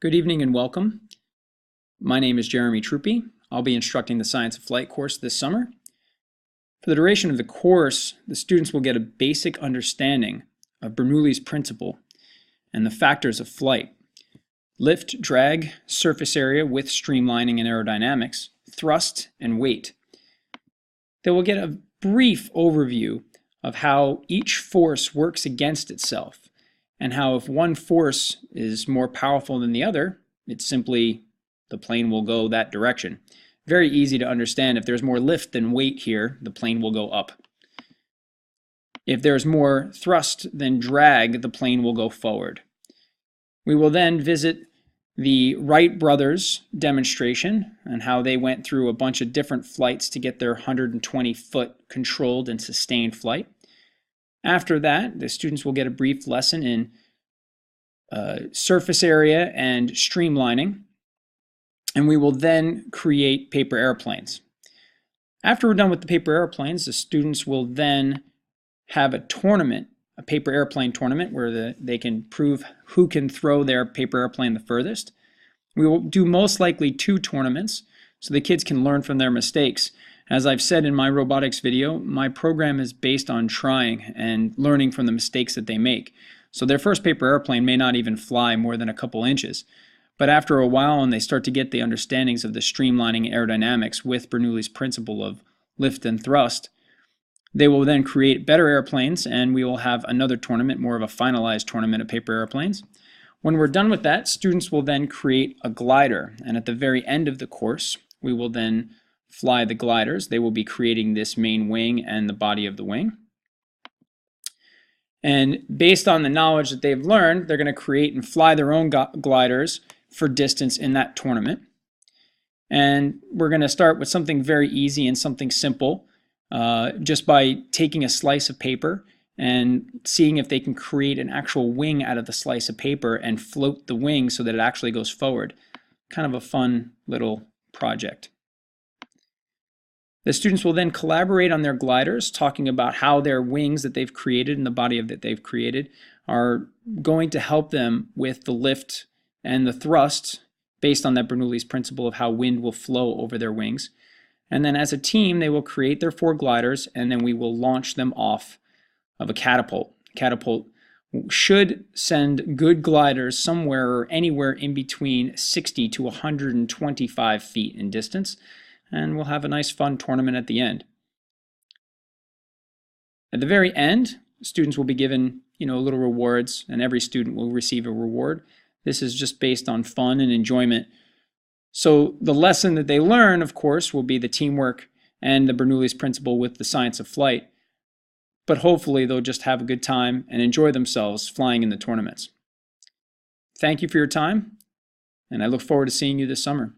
Good evening and welcome. My name is Jeremy Troupy. I'll be instructing the Science of Flight course this summer. For the duration of the course, the students will get a basic understanding of Bernoulli's principle and the factors of flight: lift, drag, surface area with streamlining and aerodynamics, thrust, and weight. They will get a brief overview of how each force works against itself, and how if one force is more powerful than the other, it's simply the plane will go that direction. Very easy to understand. If there's more lift than weight here, the plane will go up. If there's more thrust than drag, the plane will go forward. We will then visit the Wright brothers demonstration and how they went through a bunch of different flights to get their 120-foot controlled and sustained flight. After that, the students will get a brief lesson in surface area and streamlining, and we will then create paper airplanes. After we're done with the paper airplanes, the students will then have a tournament, a paper airplane tournament, where they can prove who can throw their paper airplane the furthest. We will do most likely 2 tournaments so the kids can learn from their mistakes. As I've said in my robotics video, my program is based on trying and learning from the mistakes that they make. So their first paper airplane may not even fly more than a couple inches. But after a while, and they start to get the understandings of the streamlining aerodynamics with Bernoulli's principle of lift and thrust, they will then create better airplanes, and we will have another tournament, more of a finalized tournament of paper airplanes. When we're done with that, students will then create a glider, and at the very end of the course, we will then fly the gliders. They will be creating this main wing and the body of the wing. And based on the knowledge that they've learned, they're going to create and fly their own gliders for distance in that tournament. And we're going to start with something very easy and something simple, just by taking a slice of paper and seeing if they can create an actual wing out of the slice of paper and float the wing so that it actually goes forward. Kind of a fun little project. The students will then collaborate on their gliders, talking about how their wings that they've created and the body that they've created are going to help them with the lift and the thrust based on that Bernoulli's principle of how wind will flow over their wings. And then as a team, they will create their 4 gliders, and then we will launch them off of a catapult. Catapult should send good gliders somewhere or anywhere in between 60 to 125 feet in distance. And we'll have a nice fun tournament at the end. At the very end, students will be given, little rewards, and every student will receive a reward. This is just based on fun and enjoyment. So the lesson that they learn, of course, will be the teamwork and the Bernoulli's principle with the science of flight. But hopefully they'll just have a good time and enjoy themselves flying in the tournaments. Thank you for your time, and I look forward to seeing you this summer.